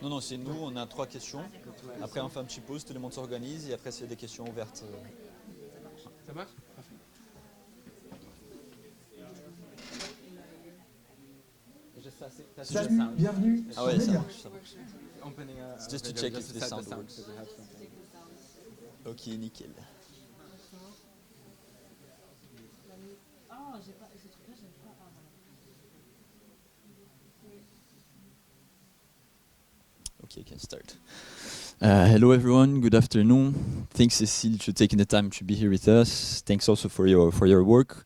Non, non, c'est nous, on a 3 questions. Après, on fait un petit pause, tout le monde s'organise et après, c'est des questions ouvertes. Ça marche? Parfait. Salut, bienvenue. Ah ouais, ça marche, ça marche. Just to check if the sound works. Ok, nickel. Okay, I can start. Hello everyone, good afternoon. Thanks Cecile for taking the time to be here with us. Thanks also for your work.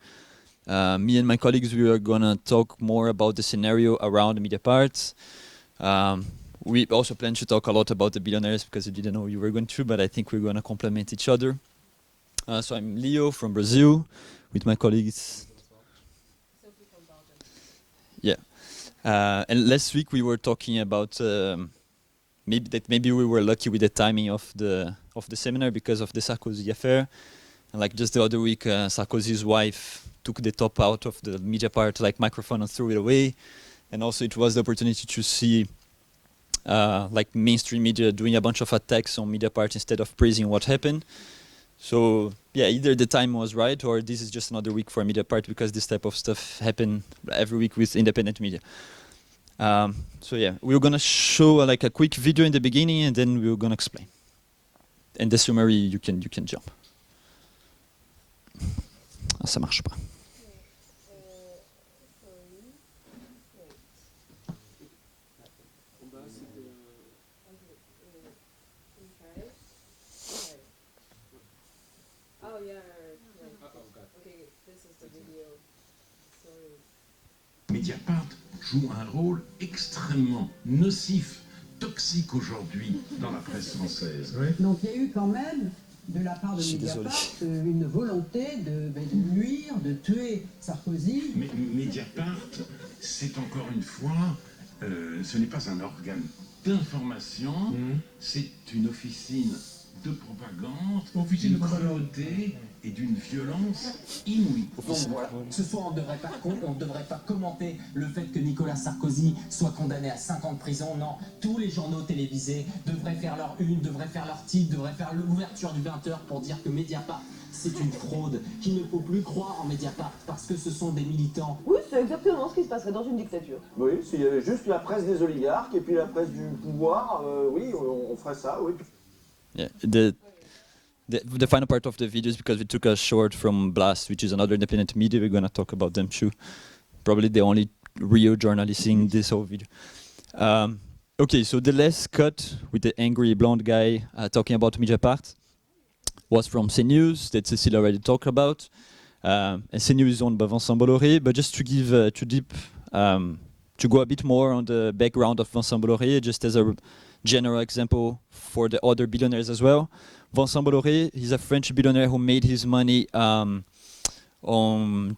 Me and my colleagues, we are gonna talk more about the scenario around Mediapart. We also plan to talk a lot about the billionaires because I didn't know you were going to, but I think we're gonna complement each other. So I'm Leo from Brazil with my colleagues. Sophie from Belgium. Yeah. And last week we were talking about maybe we were lucky with the timing of the seminar because of the Sarkozy affair. And like just the other week, Sarkozy's wife took the top out of the Mediapart microphone and threw it away. And also it was the opportunity to see mainstream media doing a bunch of attacks on Mediapart instead of praising what happened. So yeah, either the time was right or this is just another week for Mediapart because this type of stuff happen every week with independent media. So yeah, we're gonna show a quick video in the beginning and then we're gonna explain. And the summary you can jump. Ah, ça marche pas. Mediapart joue un rôle extrêmement nocif, toxique aujourd'hui dans la presse française. Oui. Donc il y a eu quand même, de la part de Mediapart, une volonté de nuire, de tuer Sarkozy. Mais Mediapart, c'est encore une fois, ce n'est pas un organe d'information, c'est une officine de propagande, d'une cruauté et d'une violence inouïe. Donc voilà, ce soir on ne devrait pas commenter le fait que Nicolas Sarkozy soit condamné à 5 ans de prison. Non, tous les journaux télévisés devraient faire leur une, devraient faire leur titre, devraient faire l'ouverture du 20h pour dire que Mediapart c'est une fraude, qu'il ne faut plus croire en Mediapart parce que ce sont des militants. Oui, c'est exactement ce qui se passerait dans une dictature. Oui, s'il y avait juste la presse des oligarques et puis la presse du pouvoir, oui, on ferait ça, oui. Yeah, the final part of the video is because we took a short from Blast, which is another independent media. We're going to talk about them too. Probably the only real journalist in this whole video. Okay, so the last cut with the angry blonde guy talking about Mediapart was from CNews that Cecile already talked about. And CNews is owned by Vincent Bolloré, but just to give to go a bit more on the background of Vincent Bolloré, just as a general example for the other billionaires as well. Vincent Bolloré, he's a French billionaire who made his money on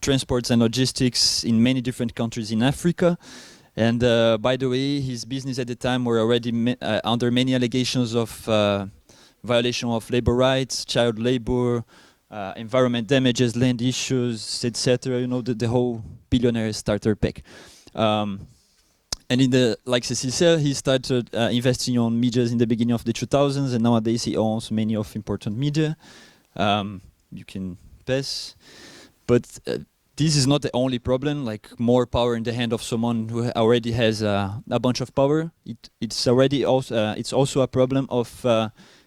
transports and logistics in many different countries in Africa. And by the way, his business at the time were already under many allegations of violation of labor rights, child labor, environment damages, land issues, etc. You know, the whole billionaire starter pack. And in like Cecile said, he started investing on medias in the beginning of the 2000s, and nowadays he owns many of important media. You can pass. But this is not the only problem, like more power in the hand of someone who already has a bunch of power. It's also a problem of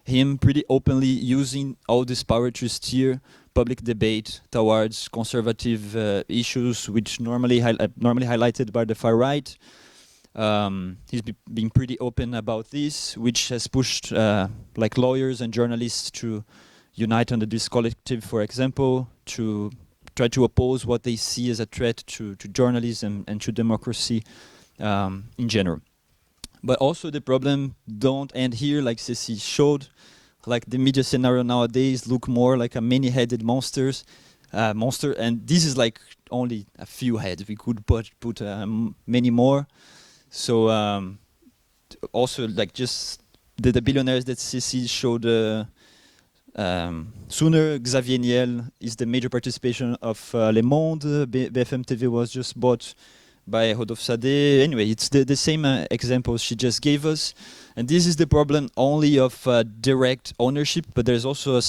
him pretty openly using all this power to steer public debate towards conservative issues, which normally highlighted by the far right. He's been pretty open about this, which has pushed like lawyers and journalists to unite under this collective, for example, to try to oppose what they see as a threat to journalism and to democracy in general. But also the problem don't end here, like Cecile showed. Like the media scenario nowadays look more like a many-headed monster, and this is like only a few heads. We could put many more. So also like just the billionaires that Cecile showed sooner, Xavier Niel is the major participation of Le Monde. BFM TV was just bought by Rodolphe Sade. Anyway, it's the same example she just gave us. And this is the problem only of direct ownership, but there's also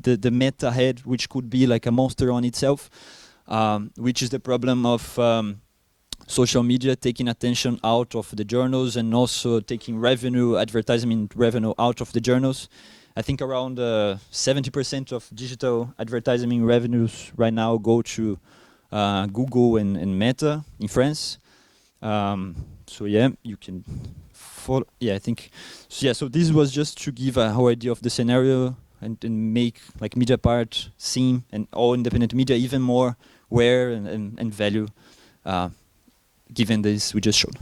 the meta head, which could be like a monster on itself, which is the problem of social media taking attention out of the journals and also taking advertisement revenue out of the journals. I think around 70% of digital advertising revenues right now go to Google and Meta in France. So yeah, you can follow. Yeah, I think. So yeah, so this was just to give a whole idea of the scenario and make like Mediapart seem and all independent media even more aware and value, given this we just showed.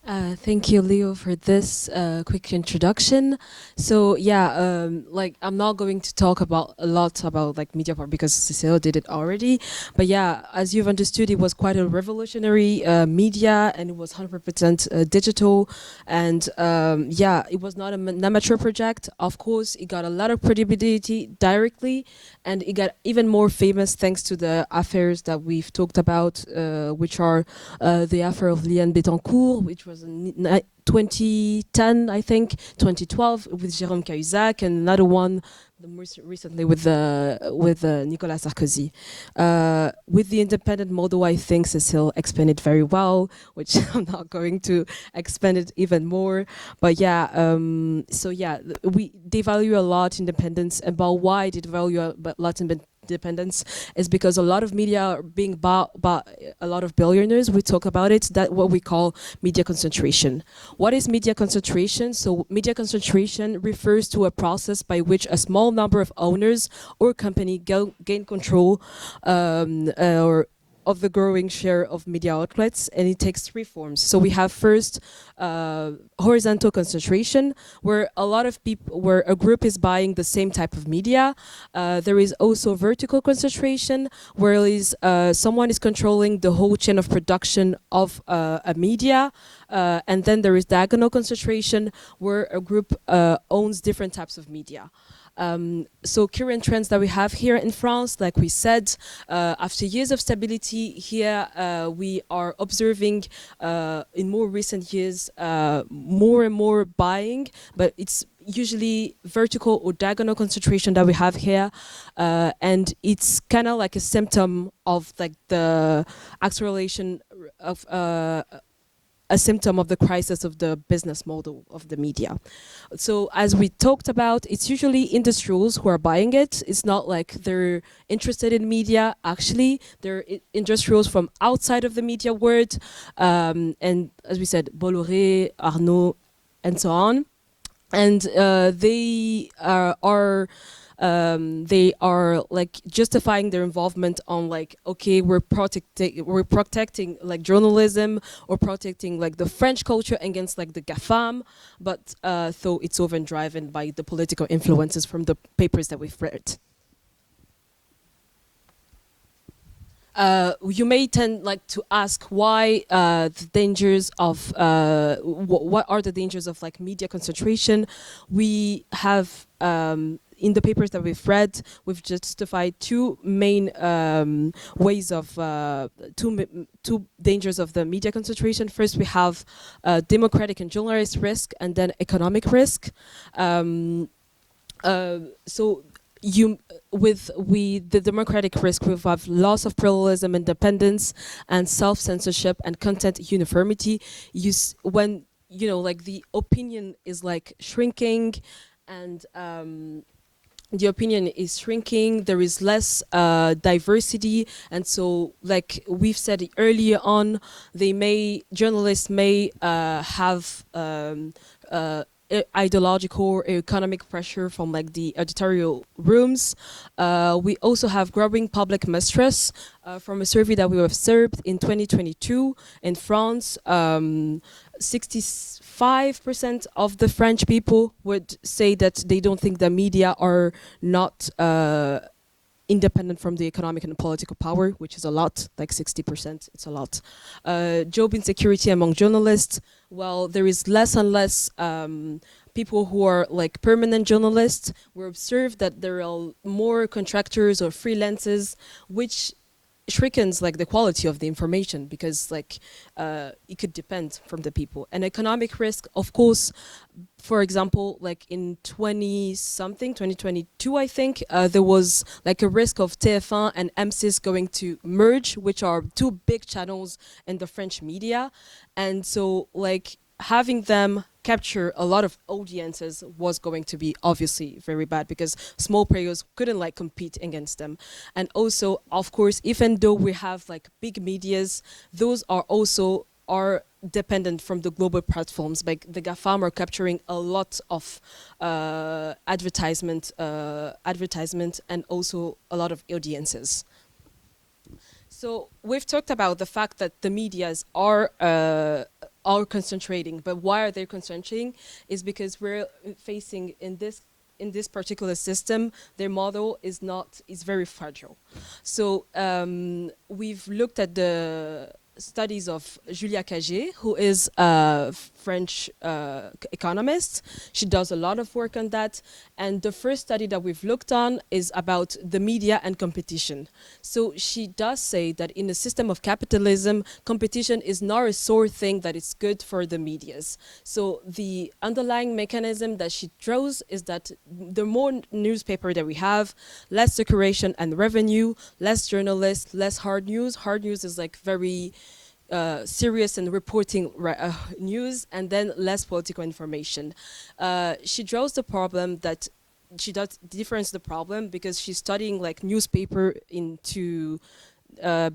Thank you, Leo, for this quick introduction. So yeah, like I'm not going to talk a lot about like Mediapart because Cecile did it already. But yeah, as you've understood, it was quite a revolutionary media, and it was 100% digital. And yeah, it was not an amateur project. Of course, it got a lot of credibility directly, and it got even more famous thanks to the affairs that we've talked about, which are the affair of Liane Bettencourt, which was in 2010, I think, 2012 with Jérôme Cahuzac, and another one most recently with Nicolas Sarkozy. With the independent model, I think Cecile explained it very well, which I'm not going to expand it even more. But yeah, so yeah, they value a lot independence. About why they value a lot independence is because a lot of media are being bought by a lot of billionaires. We talk about it, that what we call media concentration. What is media concentration? So media concentration refers to a process by which a small number of owners or company gain control of the growing share of media outlets, and it takes three forms. So we have first horizontal concentration, where where a group is buying the same type of media. There is also vertical concentration, where someone is controlling the whole chain of production of a media. And then there is diagonal concentration, where a group owns different types of media. So current trends that we have here in France, like we said, after years of stability here, we are observing in more recent years more and more buying, but it's usually vertical or diagonal concentration that we have here, and it's kind of like a symptom of like the acceleration of a symptom of the crisis of the business model of the media. So as we talked about, it's usually industrials who are buying it. It's not like they're interested in media. Actually, they're industrials from outside of the media world. And as we said, Bolloré, Arnaud, and so on. And they are like justifying their involvement on like, okay, we're protecting like journalism or protecting like the French culture against like the GAFAM, but so it's often driven by the political influences from the papers that we've read. You may tend like to ask why the dangers of what are the dangers of like media concentration. We have in the papers that we've read, we've justified two main ways of two dangers of the media concentration. First, we have democratic and journalist risk, and then economic risk. So the democratic risk, we have loss of pluralism, independence, and self-censorship and content uniformity. When like the opinion is like shrinking, and the opinion is shrinking, there is less diversity, and so like we've said earlier on, journalists may have ideological or economic pressure from like the editorial rooms. We also have growing public mistrust from a survey that we observed in 2022 in France. 65% of the French people would say that they don't think the media are not independent from the economic and political power, which is a lot, like 60%, it's a lot. Job insecurity among journalists, well, there is less and less people who are like permanent journalists. We observe that there are more contractors or freelancers, which shrinkens like the quality of the information, because like it could depend from the people. And economic risk, of course, for example, like in 2022, I think, there was like a risk of TF1 and M6 going to merge, which are two big channels in the French media. And so like having them capture a lot of audiences was going to be obviously very bad, because small players couldn't like compete against them. And also, of course, even though we have like big medias, those are also dependent from the global platforms. Like the GAFAM are capturing a lot of advertisement and also a lot of audiences. So we've talked about the fact that the medias are concentrating, but why are they concentrating? Is because we're facing in this particular system, their model is very fragile. So we've looked at the studies of Julia Cagé, who is a French economist. She does a lot of work on that. And the first study that we've looked on is about the media and competition. So she does say that in a system of capitalism, competition is not a sore thing that is good for the medias. So the underlying mechanism that she draws is that the more newspaper that we have, less circulation and revenue, less journalists, less hard news. Hard news is like very serious and reporting news, and then less political information. She draws the problem that she does difference the problem because she's studying like newspaper into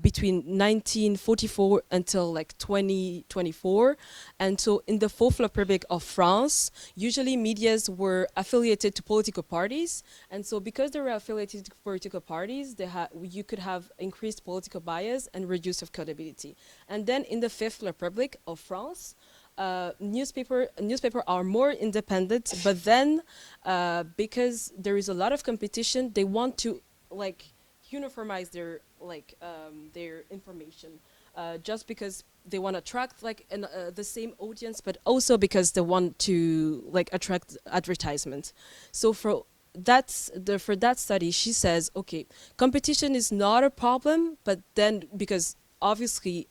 between 1944 until like 2024. And so in the Fourth Republic of France, usually medias were affiliated to political parties. And so because they were affiliated to political parties, you could have increased political bias and reduced accountability. And then in the Fifth Republic of France, newspaper are more independent, but then because there is a lot of competition, they want to like uniformize their information, just because they want to attract like the same audience, but also because they want to like attract advertisement. So for that study, she says, okay, competition is not a problem, but then because obviously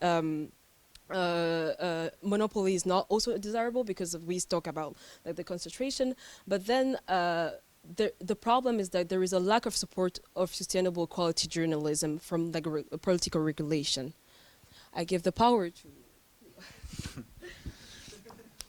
monopoly is not also desirable because we talk about like the concentration, but then the problem is that there is a lack of support of sustainable quality journalism from like political regulation. I give the power to.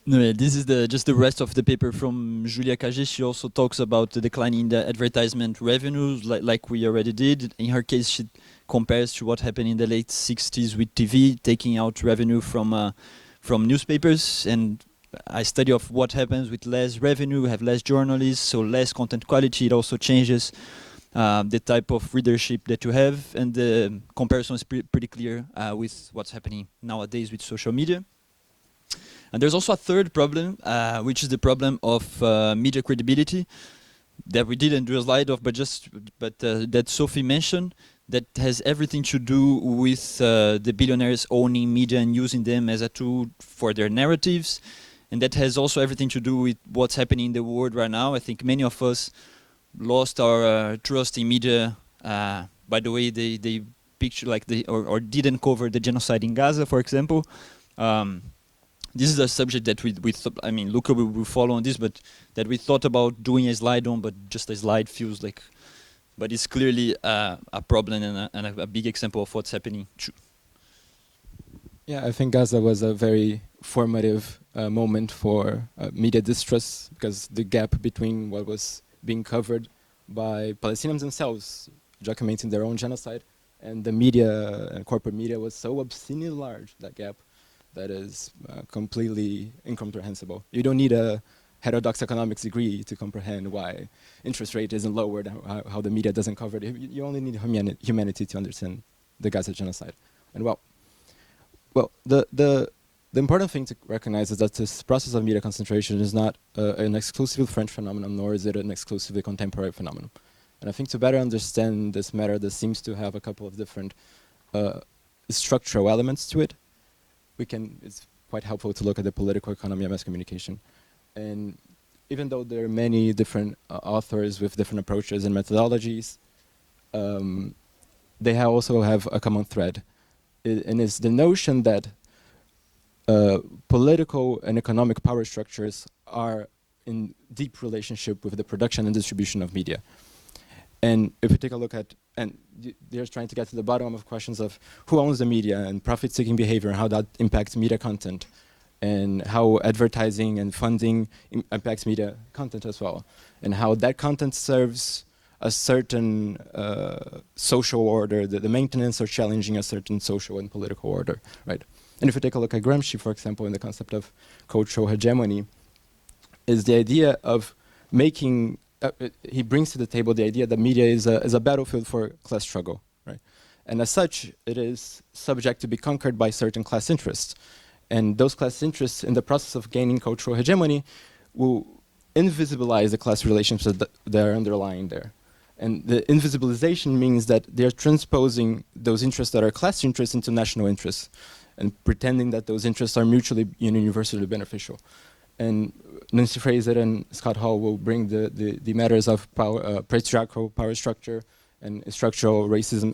No, yeah, this is just the rest of the paper from Julia Cagé. She also talks about the decline in the advertisement revenues, like we already did. In her case, she compares to what happened in the late 60s with TV, taking out revenue from newspapers. And I study of what happens with less revenue, we have less journalists, so less content quality. It also changes the type of readership that you have, and the comparison is pretty clear with what's happening nowadays with social media. And there's also a third problem, which is the problem of media credibility, that we didn't do a slide of, but that Sophie mentioned, that has everything to do with the billionaires owning media and using them as a tool for their narratives. And that has also everything to do with what's happening in the world right now. I think many of us lost our trust in media by the way they picture, like or didn't cover the genocide in Gaza, for example. This is a subject that I mean, Luca will follow on this, but that we thought about doing a slide on, but just a slide feels like, but it's clearly a problem and a big example of what's happening. Yeah, I think Gaza was a very formative moment for media distrust, because the gap between what was being covered by Palestinians themselves documenting their own genocide and the media and corporate media was so obscenely large, that gap, that is completely incomprehensible. You don't need a heterodox economics degree to comprehend why interest rate isn't lowered, how the media doesn't cover it. You only need humanity to understand the Gaza genocide. And well, the important thing to recognize is that this process of media concentration is not an exclusively French phenomenon, nor is it an exclusively contemporary phenomenon. And I think to better understand this matter, this seems to have a couple of different structural elements to it. It's quite helpful to look at the political economy of mass communication. And even though there are many different authors with different approaches and methodologies, they also have a common thread. And it's the notion that political and economic power structures are in deep relationship with the production and distribution of media. And if we take a look at, and they're trying to get to the bottom of questions of who owns the media and profit-seeking behavior and how that impacts media content, and how advertising and funding impacts media content as well, and how that content serves a certain social order, the maintenance or challenging a certain social and political order, right? And if we take a look at Gramsci, for example, in the concept of cultural hegemony, is the idea of making, he brings to the table the idea that media is a battlefield for class struggle, right? And as such, it is subject to be conquered by certain class interests. And those class interests, in the process of gaining cultural hegemony, will invisibilize the class relationships that are underlying there. And the invisibilization means that they're transposing those interests that are class interests into national interests, and pretending that those interests are mutually and universally beneficial. And Nancy Fraser and Scott Hall will bring the matters of power, patriarchal power structure and structural racism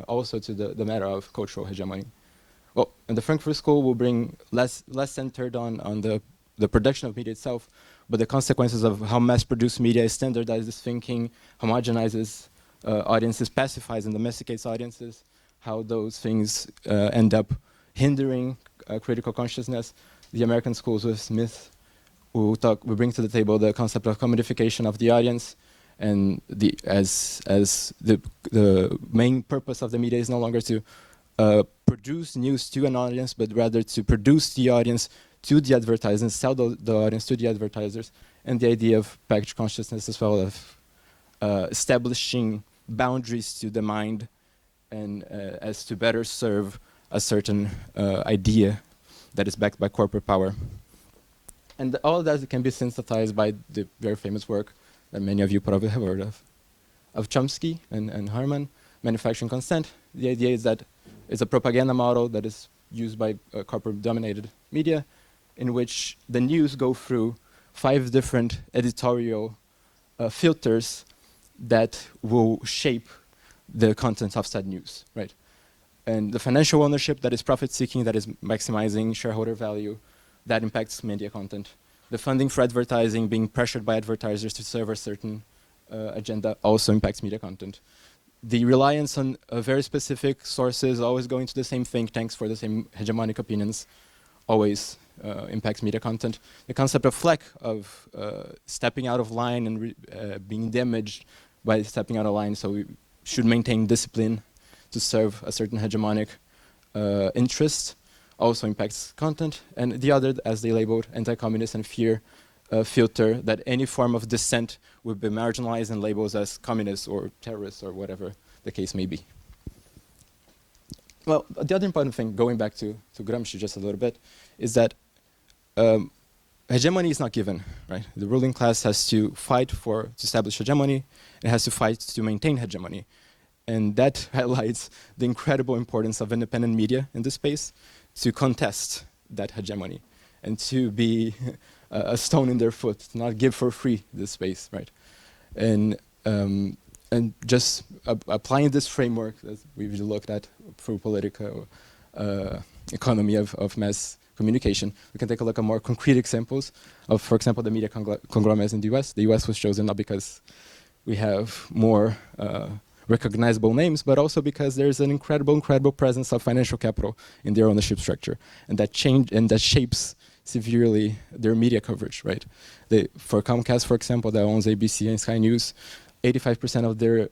also to the matter of cultural hegemony. Well, and the Frankfurt School will bring less centered on the production of media itself, but the consequences of how mass-produced media standardizes thinking, homogenizes audiences, pacifies and domesticates audiences, how those things end up hindering critical consciousness. The American schools with Smith will bring to the table the concept of commodification of the audience, and as the main purpose of the media is no longer to produce news to an audience, but rather to produce the audience to the advertisers, sell the audience to the advertisers, and the idea of package consciousness as well, of establishing boundaries to the mind, and as to better serve a certain idea that is backed by corporate power. And all of that can be synthesized by the very famous work that many of you probably have heard of Chomsky and Harman, Manufacturing Consent. The idea is that it's a propaganda model that is used by corporate-dominated media, in which the news go through 5 different editorial filters that will shape the content of said news, right? And the financial ownership that is profit-seeking, that is maximizing shareholder value, that impacts media content. The funding for advertising, being pressured by advertisers to serve a certain agenda, also impacts media content. The reliance on very specific sources, always going to the same think tanks for the same hegemonic opinions, always impacts media content. The concept of fleck, of stepping out of line and being damaged by stepping out of line, so we should maintain discipline to serve a certain hegemonic interest, also impacts content. And the other, as they labeled, anti-communist and fear filter, that any form of dissent would be marginalized and labeled as communist or terrorist or whatever the case may be. Well, the other important thing, going back to Gramsci just a little bit, is that hegemony is not given, right? The ruling class has to fight to establish hegemony. It has to fight to maintain hegemony. And that highlights the incredible importance of independent media in this space to contest that hegemony and to be a stone in their foot, to not give for free this space, right? And just applying this framework that we've looked at through political economy of mass communication, we can take a look at more concrete examples of, for example, the media conglomerates in the US. The US was chosen not because we have more recognizable names, but also because there's an incredible presence of financial capital in their ownership structure, and that shapes severely their media coverage, right? For Comcast, for example, that owns ABC and Sky News, 85% of their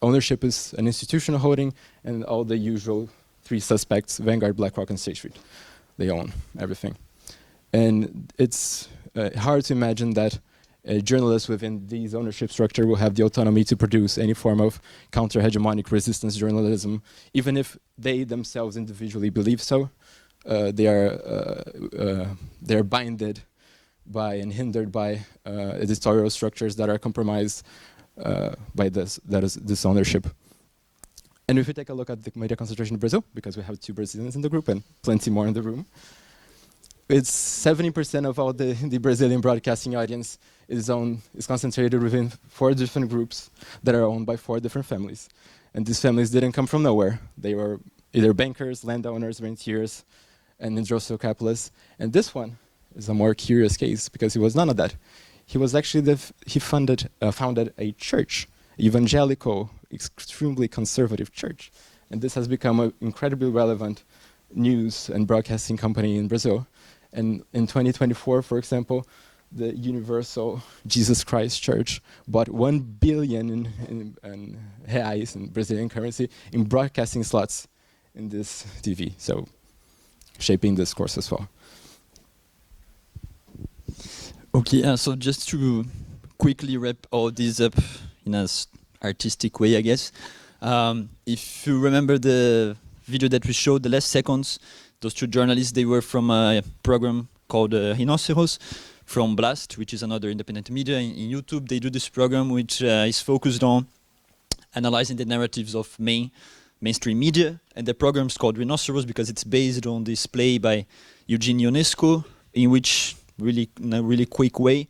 ownership is an institutional holding, and all the usual 3 suspects, Vanguard, BlackRock, and State Street, they own everything. And it's hard to imagine that journalists within these ownership structure will have the autonomy to produce any form of counter-hegemonic resistance journalism, even if they themselves individually believe so. They are binded by and hindered by editorial structures that are compromised by this ownership. And if we take a look at the media concentration in Brazil, because we have 2 Brazilians in the group and plenty more in the room, it's 70% of all the Brazilian broadcasting audience is concentrated within 4 different groups that are owned by 4 different families. And these families didn't come from nowhere. They were either bankers, landowners, rentiers, and industrial capitalists. And this one is a more curious case because he was none of that. He was actually he founded a church, evangelical, extremely conservative church. And this has become an incredibly relevant news and broadcasting company in Brazil. And in 2024, for example, the Universal Jesus Christ Church bought 1 billion in reais in Brazilian currency in broadcasting slots in this TV. So shaping this course as well. Okay, so just to quickly wrap all this up in an artistic way, I guess. If you remember the video that we showed, the last seconds, those two journalists, they were from a program called Rhinoceros from Blast, which is another independent media in YouTube. They do this program which is focused on analyzing the narratives of mainstream media. And the program is called Rhinoceros because it's based on this play by Eugene Ionesco, in which in a really quick way,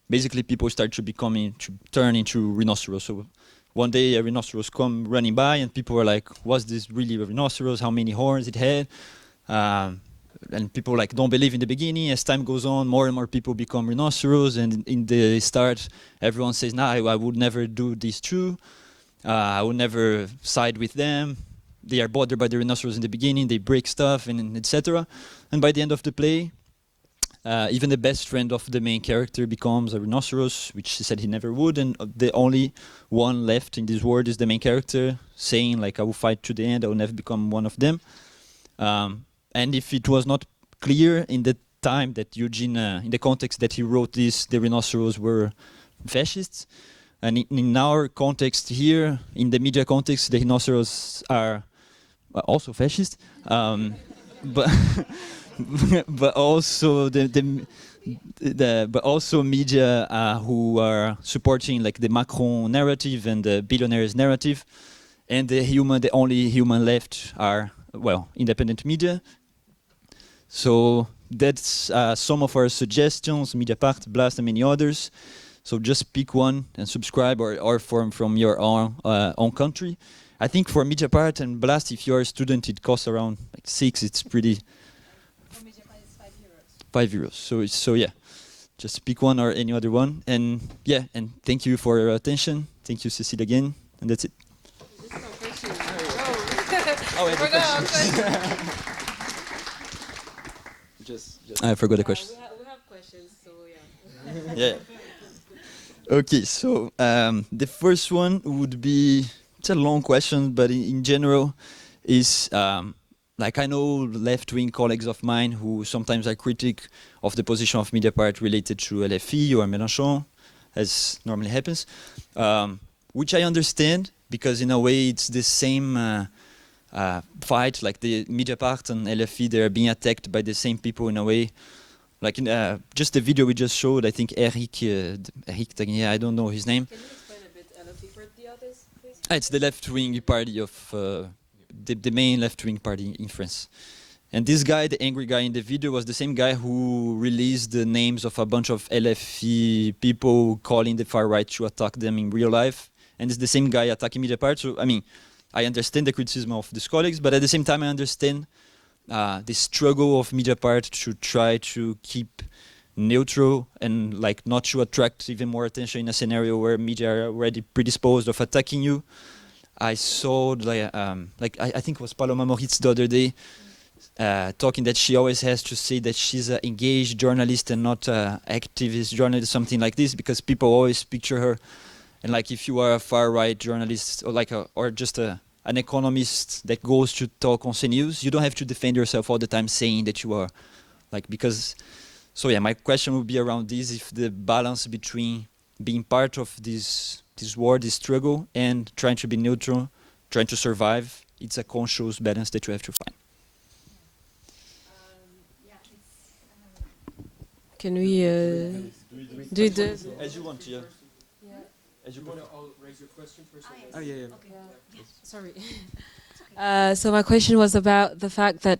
basically people start to turn into rhinoceros. So one day a rhinoceros come running by and people are like, was this really a rhinoceros? How many horns it had? And people like don't believe in the beginning. As time goes on, more and more people become rhinoceros, and in the start everyone says, nah, I would never do this too. I would never side with them. They are bothered by the rhinoceros in the beginning, they break stuff and etc. And by the end of the play, even the best friend of the main character becomes a rhinoceros, which he said he never would, and the only one left in this world is the main character, saying like, I will fight to the end, I will never become one of them. And if it was not clear in the time that Eugene, in the context that he wrote this, the rhinoceros were fascists, and in our context here, in the media context, the rhinoceros are also fascist, but but also but also media who are supporting like the Macron narrative and the billionaires narrative, and the only human left are, well, independent media. So that's some of our suggestions: Mediapart, Blast, and many others. So just pick one and subscribe, or from your own country. I think for Mediapart and Blast, if you're a student, it costs around like 6. It's pretty. For Mediapart, it's €5. €5. So yeah, just pick one or any other one. And yeah, and thank you for your attention. Thank you, Cecile, again. And that's it. I forgot the question. We have questions, so yeah. Yeah. Okay, so the first one would be, it's a long question, but in general, is like I know left-wing colleagues of mine who sometimes are critic of the position of Mediapart related to LFI or Mélenchon, as normally happens, which I understand, because in a way it's the same fight, like the Mediapart and LFI, they're being attacked by the same people in a way. Like in just the video we just showed, I think Eric I don't know his name. Can you explain a bit LFI for the others, please? It's the left-wing party of the main left-wing party in France. And this guy, the angry guy in the video, was the same guy who released the names of a bunch of LFI people calling the far right to attack them in real life. And it's the same guy attacking Mediapart. So I mean, I understand the criticism of these colleagues, but at the same time I understand the struggle of Mediapart to try to keep neutral and like not to attract even more attention in a scenario where media are already predisposed of attacking you. I saw I think it was Paloma Moritz the other day talking that she always has to say that she's an engaged journalist and not an activist journalist, something like this, because people always picture her. And like if you are a far-right journalist or like or just an economist that goes to talk on CNews, you don't have to defend yourself all the time saying that you are like, because. So yeah, my question would be around this: if the balance between being part of this war, this struggle, and trying to be neutral, trying to survive, it's a conscious balance that you have to find. Can we do it as you want? Yeah. As you want to raise your question first? Okay. Sorry. So my question was about the fact that,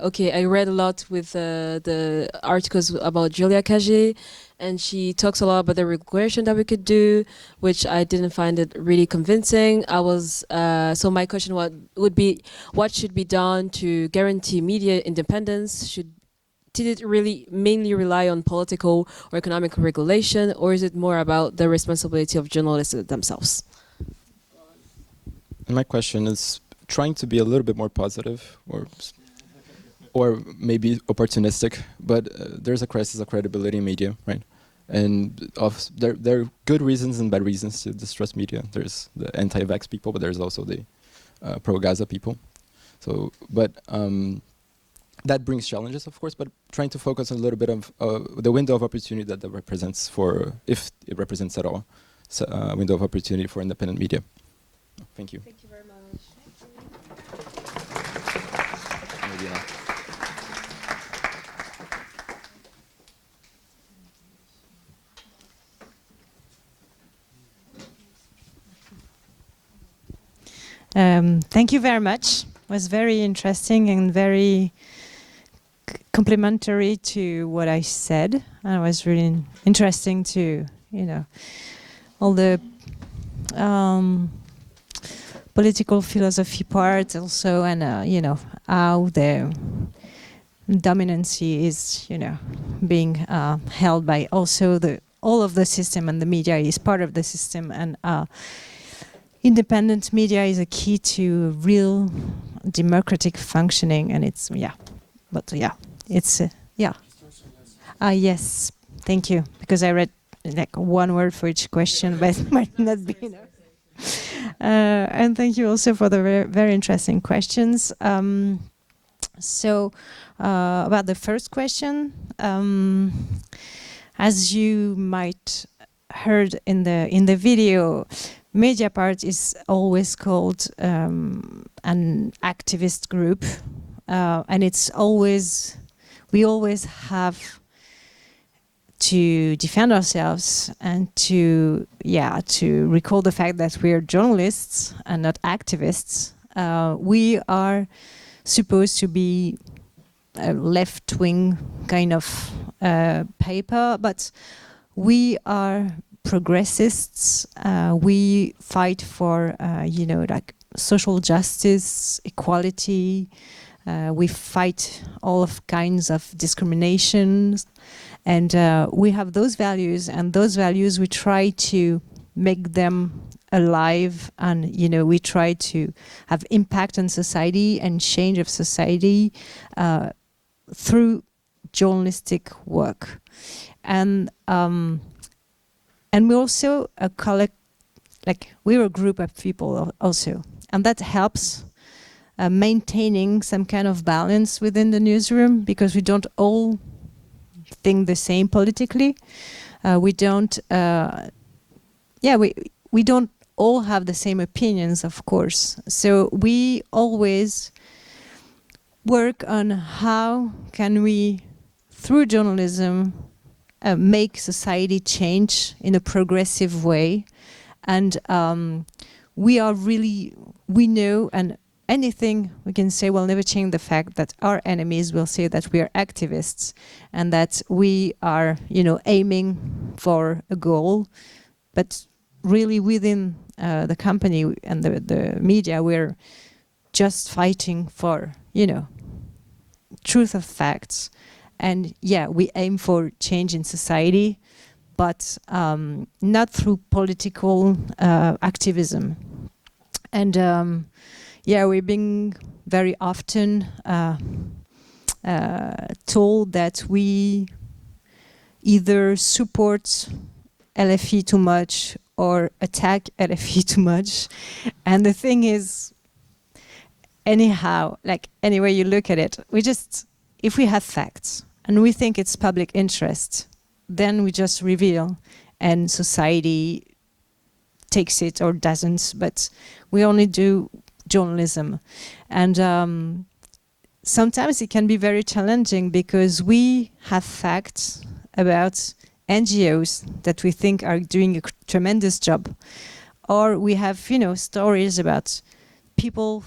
okay, I read a lot with the articles about Julia Cagé, and she talks a lot about the regulation that we could do, which I didn't find it really convincing. So my question would be, what should be done to guarantee media independence? Did it really mainly rely on political or economic regulation, or is it more about the responsibility of journalists themselves? And my question is trying to be a little bit more positive, or maybe opportunistic, but there's a crisis of credibility in media, right? And there are good reasons and bad reasons to distrust media. There's the anti-vax people, but there's also the pro-Gaza people. So, but that brings challenges, of course, but trying to focus a little bit of the window of opportunity that represents if it represents at all, so, window of opportunity for independent media. Thank you. Thank you very much. Thank you very much. It was very interesting and very complementary to what I said. And it was really interesting to, all the political philosophy part also, and how the dominancy is, being held by also all of the system, and the media is part of the system, and independent media is a key to real democratic functioning, and it's yes, thank you, because I read like one word for each question, but it might not be enough. And thank you also for the very, very interesting questions. So about the first question, as you might heard in the video, Mediapart is always called an activist group, and we always have to defend ourselves and to recall the fact that we are journalists and not activists. We are supposed to be a left-wing kind of paper, but we are progressists. We fight for like social justice, equality. We fight all of kinds of discriminations, and we have those values, and those values we try to make them alive, and we try to have impact on society and change of society through journalistic work. And we're also a we're a group of people also, and that helps maintaining some kind of balance within the newsroom, because we don't all think the same politically. We don't all have the same opinions, of course. So we always work on how can we, through journalism, make society change in a progressive way. And we know, and anything we can say will never change the fact that our enemies will say that we are activists, and that we are, aiming for a goal. But really within the company and the media, we're just fighting for, truth of facts. And we aim for change in society, but not through political activism. And we're being very often told that we either support LFE too much or attack LFE too much. And the thing is, anyhow, like any way you look at it, if we have facts and we think it's public interest, then we just reveal, and society takes it or doesn't, but we only do journalism. And sometimes it can be very challenging, because we have facts about NGOs that we think are doing a tremendous job, or we have stories about people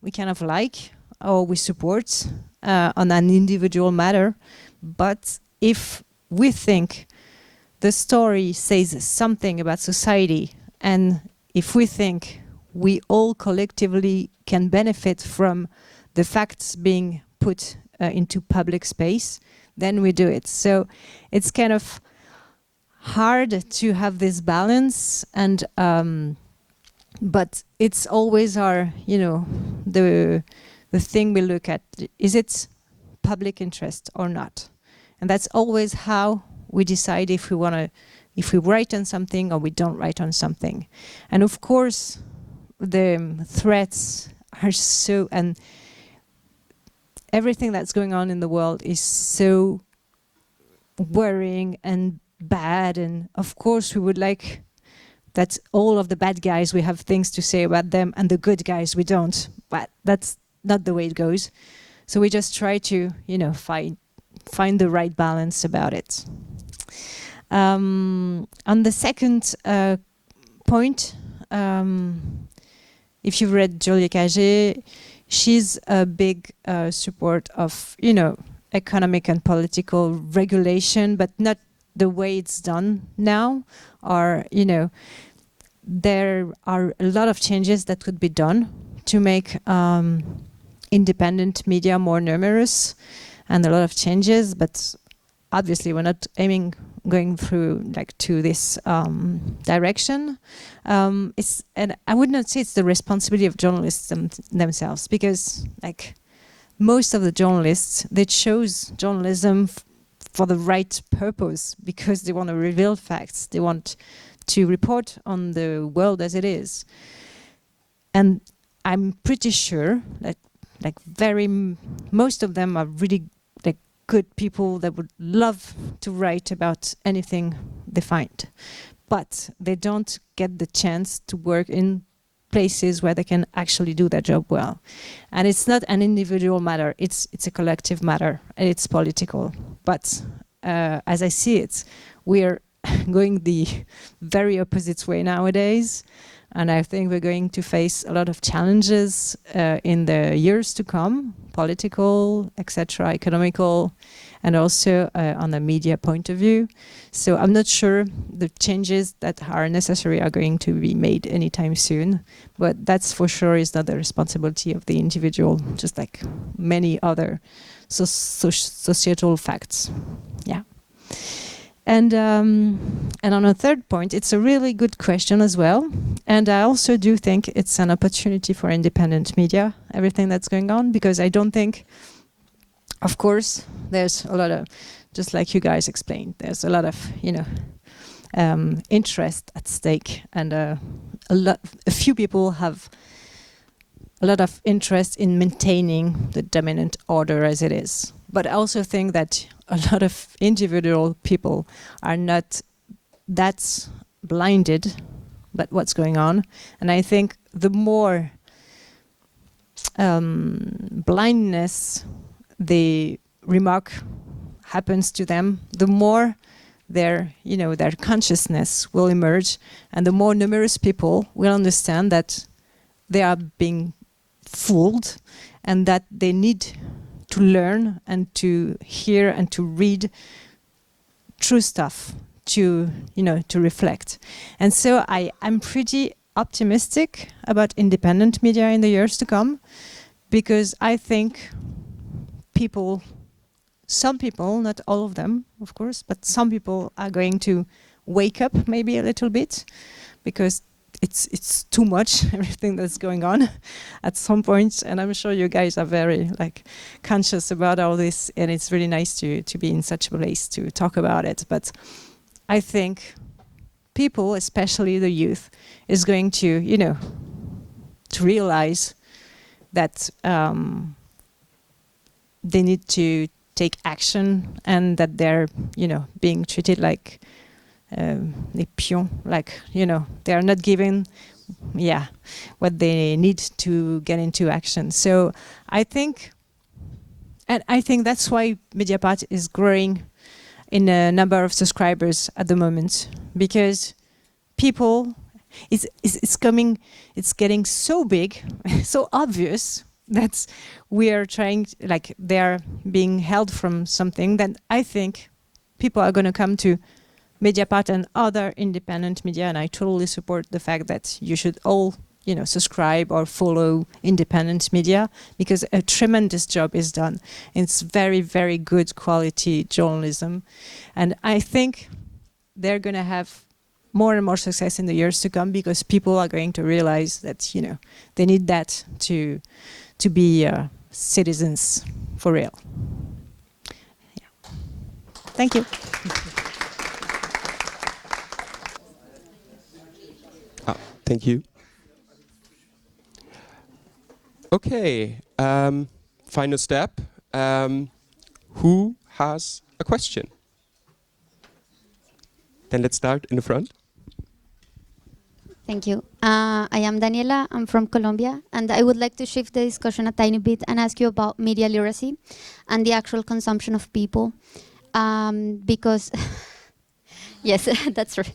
we kind of like or we support on an individual matter. But if we think the story says something about society, and if we think we all collectively can benefit from the facts being put into public space, then we do it. So it's kind of hard to have this balance, and but it's always our, the thing we look at. Is it public interest or not? And that's always how we decide if we write on something or we don't write on something. And of course, the threats are so, and everything that's going on in the world is so worrying and bad. And of course, we would like that all of the bad guys, we have things to say about them, and the good guys, we don't. But that's not the way it goes. So we just try to, find the right balance about it. On the second point, if you've read Julie Cagé, she's a big support of, economic and political regulation, but not the way it's done now. Or, there are a lot of changes that could be done to make independent media more numerous, and a lot of changes, but obviously we're not going through to this direction. And I would not say it's the responsibility of journalists themselves, because most of the journalists, they chose journalism for the right purpose, because they want to reveal facts, they want to report on the world as it is. And I'm pretty sure that most of them are really good people that would love to write about anything they find, but they don't get the chance to work in places where they can actually do their job well. And it's not an individual matter, it's a collective matter, and it's political. But as I see it, we're going the very opposite way nowadays. And I think we're going to face a lot of challenges in the years to come, political, etc., economical, and also on a media point of view. So I'm not sure the changes that are necessary are going to be made anytime soon, but that's for sure is not the responsibility of the individual, just like many other societal facts. Yeah. And on a third point, it's a really good question as well. And I also do think it's an opportunity for independent media, everything that's going on, because I don't think, of course, there's a lot of, just like you guys explained, there's a lot of, interest at stake, and a few people have a lot of interest in maintaining the dominant order as it is. But I also think that a lot of individual people are not that blinded by what's going on. And I think the more blindness the remark happens to them, the more their consciousness will emerge, and the more numerous people will understand that they are being fooled, and that they need to learn and to hear and to read true stuff, to reflect. And so I'm pretty optimistic about independent media in the years to come, because I think some people, not all of them, of course, but some people are going to wake up maybe a little bit, because it's too much, everything that's going on at some point. And I'm sure you guys are very conscious about all this, and it's really nice to be in such a place to talk about it. But I think people, especially the youth, is going to realize that they need to take action, and that they're being treated like les pions, they are not given what they need to get into action. So I think that's why Mediapart is growing in a number of subscribers at the moment, because people, it's getting so big, so obvious that we are trying, like they're being held from something, then I think people are going to come to Mediapart and other independent media, and I totally support the fact that you should all, subscribe or follow independent media, because a tremendous job is done. It's very, very good quality journalism, and I think they're going to have more and more success in the years to come, because people are going to realize that they need that to be citizens for real. Yeah. Thank you. Thank you. Okay, final step. Who has a question? Then let's start in the front. Thank you. I am Daniela. I'm from Colombia, and I would like to shift the discussion a tiny bit and ask you about media literacy and the actual consumption of people, because yes, that's right.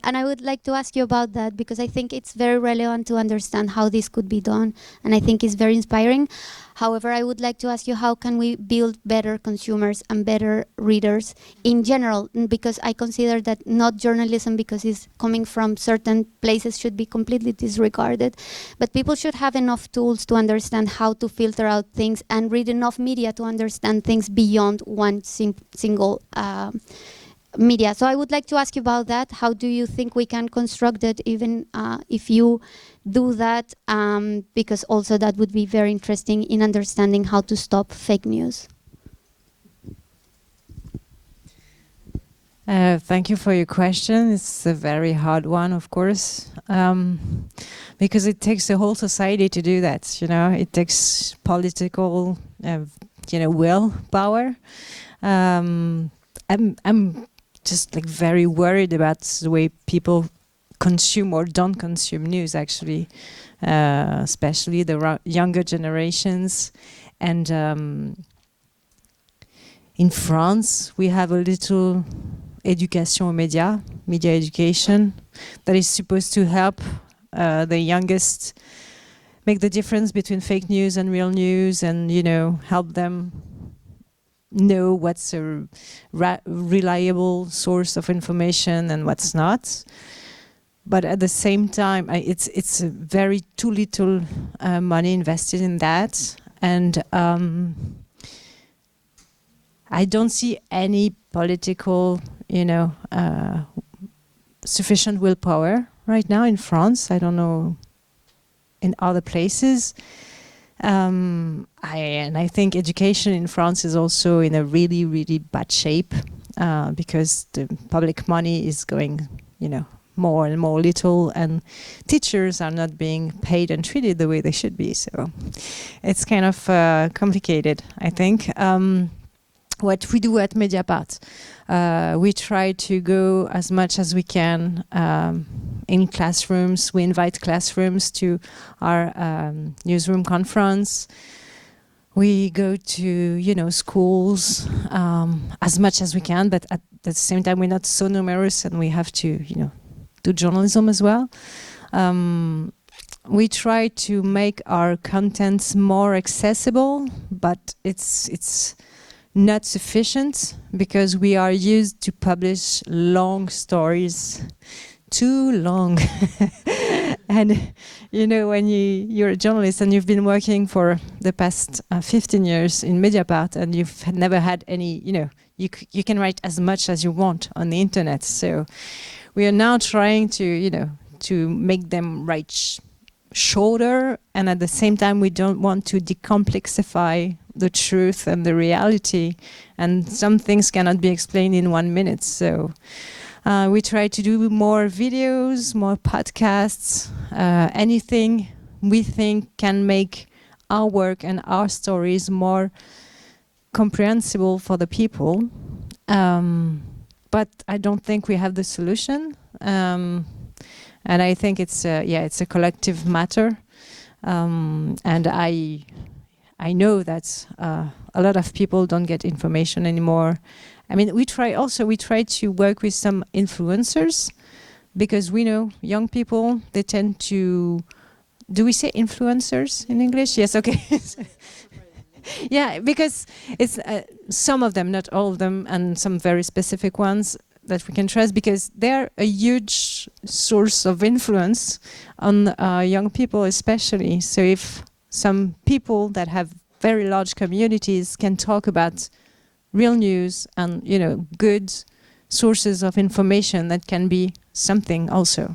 And I would like to ask you about that, because I think it's very relevant to understand how this could be done, and I think it's very inspiring. However, I would like to ask you, how can we build better consumers and better readers in general? Because I consider that not journalism, because it's coming from certain places, should be completely disregarded. But people should have enough tools to understand how to filter out things and read enough media to understand things beyond one single media. So I would like to ask you about that. How do you think we can construct it, even if you do that? Because also that would be very interesting in understanding how to stop fake news. Thank you for your question. It's a very hard one, of course, because it takes the whole society to do that. It takes political, willpower. I'm just very worried about the way people consume or don't consume news, actually, especially the younger generations. And in France, we have a little education aux médias, media education, that is supposed to help the youngest make the difference between fake news and real news, and help them know what's a reliable source of information and what's not. But at the same time, it's a very too little money invested in that, and I don't see any political, sufficient willpower right now in France. I don't know in other places. And I think education in France is also in a really, really bad shape, because the public money is going, more and more little, and teachers are not being paid and treated the way they should be. So it's kind of complicated, I think. What we do at Mediapart, we try to go as much as we can in classrooms. We invite classrooms to our newsroom conference. We go to, schools as much as we can, but at the same time we're not so numerous, and we have to, do journalism as well. We try to make our contents more accessible, but it's not sufficient, because we are used to publish long stories, too long. And when you're a journalist and you've been working for the past 15 years in Mediapart, and you've never had any, you can write as much as you want on the internet. So we are now trying to, to make them write shorter, and at the same time we don't want to decomplexify the truth and the reality, and some things cannot be explained in 1 minute. So we try to do more videos, more podcasts, anything we think can make our work and our stories more comprehensible for the people. But I don't think we have the solution. And I think it's a collective matter. And I know that a lot of people don't get information anymore. I mean, we try to work with some influencers, because we know young people, they tend to do we say influencers in English? Yes, okay. Yeah, because it's some of them, not all of them, and some very specific ones that we can trust, because they're a huge source of influence on young people especially. So if some people that have very large communities can talk about real news and, you know, good sources of information, that can be something also.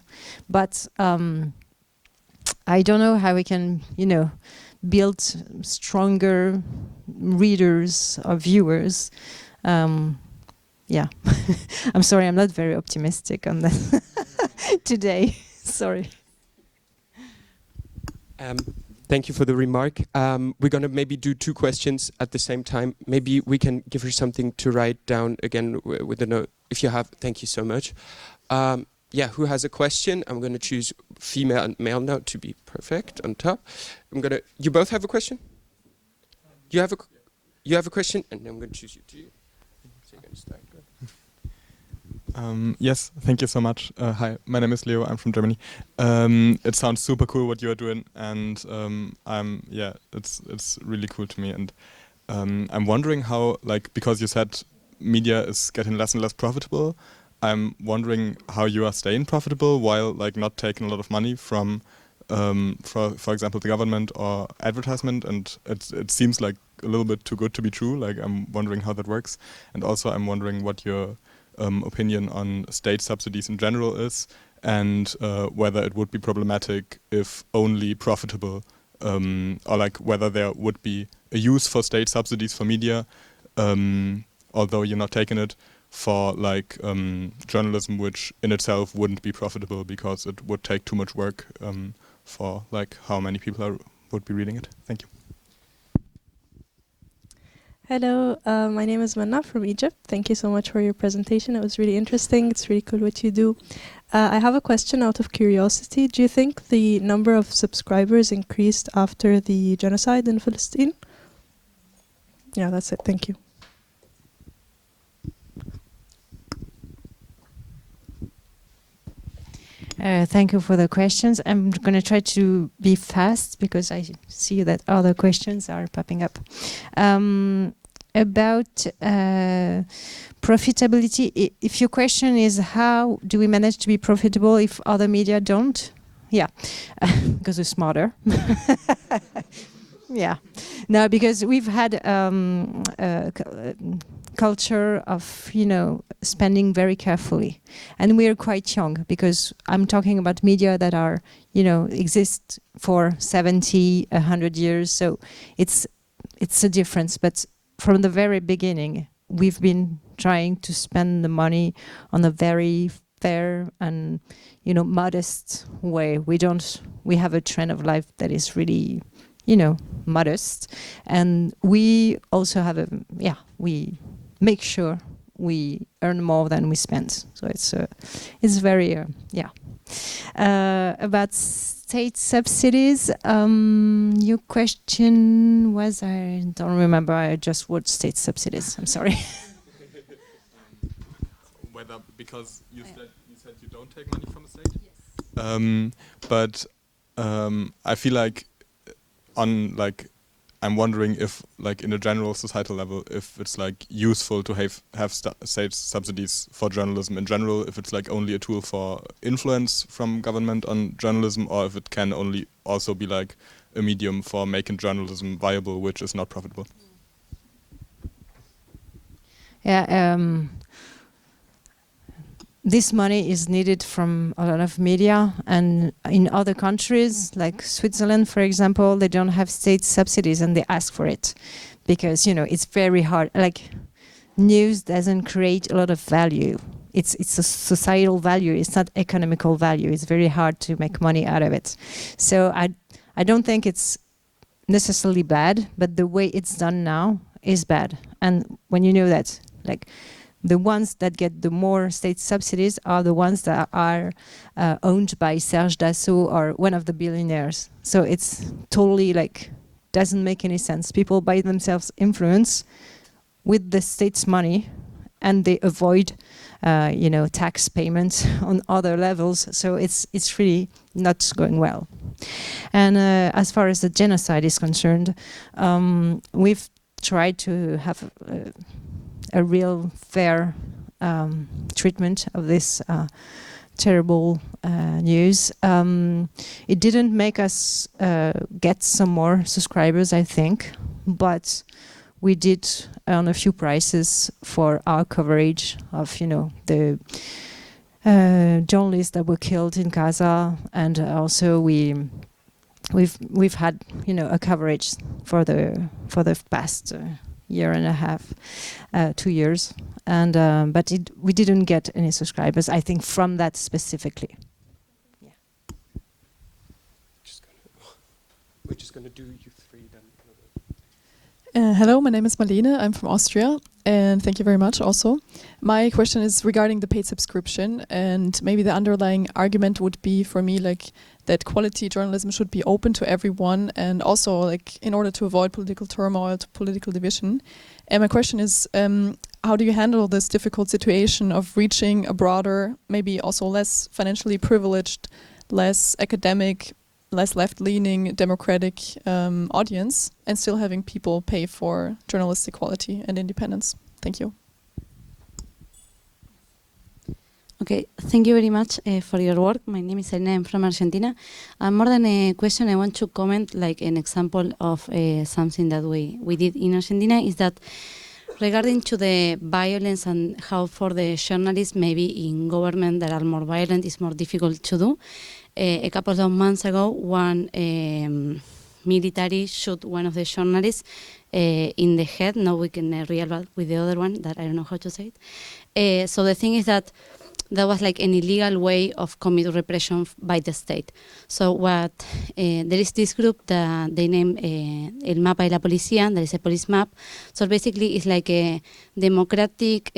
But I don't know how we can, you know, build stronger readers or viewers. Yeah, I'm sorry, I'm not very optimistic on that today. Sorry. Thank you for the remark. We're going to maybe do 2 questions at the same time. Maybe we can give her something to write down again with a note. If you have, thank you so much. Yeah, who has a question? I'm going to choose female and male now to be perfect on top. You both have a question? You have a question? And I'm going to choose you too. So you're going to start. Yes, thank you so much. Hi, my name is Leo. I'm from Germany. It sounds super cool what you are doing, and it's really cool to me. And I'm wondering how, like, because you said media is getting less and less profitable, I'm wondering how you are staying profitable while, like, not taking a lot of money from, for example, the government or advertisement. And it seems like a little bit too good to be true. Like, I'm wondering how that works, and also I'm wondering what your opinion on state subsidies in general is, and whether it would be problematic if only profitable, or like whether there would be a use for state subsidies for media, although you're not taking it, for like journalism, which in itself wouldn't be profitable because it would take too much work for like how many people would be reading it. Thank you. Hello, my name is Manna from Egypt. Thank you so much for your presentation. It was really interesting. It's really cool what you do. I have a question out of curiosity. Do you think the number of subscribers increased after the genocide in Palestine? Yeah, that's it. Thank you. Thank you for the questions. I'm going to try to be fast because I see that other questions are popping up. About profitability, if your question is how do we manage to be profitable if other media don't? Yeah, because we're smarter. Yeah, no, because we've had a culture of, you know, spending very carefully, and we're quite young, because I'm talking about media that are, you know, exist for 70, 100 years, so it's a difference. But from the very beginning, we've been trying to spend the money on a very fair and, you know, modest way. We have a trend of life that is really, you know, modest, and we also have we make sure we earn more than we spend. So it's very about state subsidies. Your question was, I don't remember. I just wrote state subsidies. I'm sorry. Whether, because you said you don't take money from the state. Yes. But I feel like I'm wondering if, like, in a general societal level, if it's like useful to have state subsidies for journalism in general, if it's like only a tool for influence from government on journalism, or if it can only also be like a medium for making journalism viable, which is not profitable. Yeah. This money is needed from a lot of media, and in other countries like Switzerland, for example, they don't have state subsidies and they ask for it because, you know, it's very hard. Like, news doesn't create a lot of value. It's a societal value. It's not economical value. It's very hard to make money out of it. So I don't think it's necessarily bad, but the way it's done now is bad. And when you know that, like, the ones that get the more state subsidies are the ones that are owned by Serge Dassault or one of the billionaires. So it's totally like, doesn't make any sense. People buy themselves influence with the state's money, and they avoid tax payments on other levels. So it's really not going well. And as far as the genocide is concerned, we've tried to have a real fair treatment of this terrible news. It didn't make us get some more subscribers, I think, but we did earn a few prizes for our coverage of, the journalists that were killed in Gaza, and also we've had, a coverage for the past year and a half, 2 years, and but we didn't get any subscribers, I think, from that specifically. Yeah. We're just gonna do you three then. Hello, my name is Marlene. I'm from Austria, and thank you very much also. My question is regarding the paid subscription, and maybe the underlying argument would be for me that quality journalism should be open to everyone, and also in order to avoid political turmoil, political division. And my question is, how do you handle this difficult situation of reaching a broader, maybe also less financially privileged, less academic, less left-leaning democratic audience, and still having people pay for journalistic quality and independence? Thank you. Okay, thank you very much for your work. My name is Elena, I'm from Argentina. More than a question, I want to comment an example of something that we did in Argentina, is that regarding to the violence and how for the journalists maybe in government that are more violent is more difficult to do. A couple of months ago, one military shot one of the journalists in the head, not with a real bad, with the other one, that I don't know how to say it. So the thing is that was an illegal way of commit repression by the state. So what there is this group that they name El Mapa de la Policía, there is a police map. So basically it's like a democratic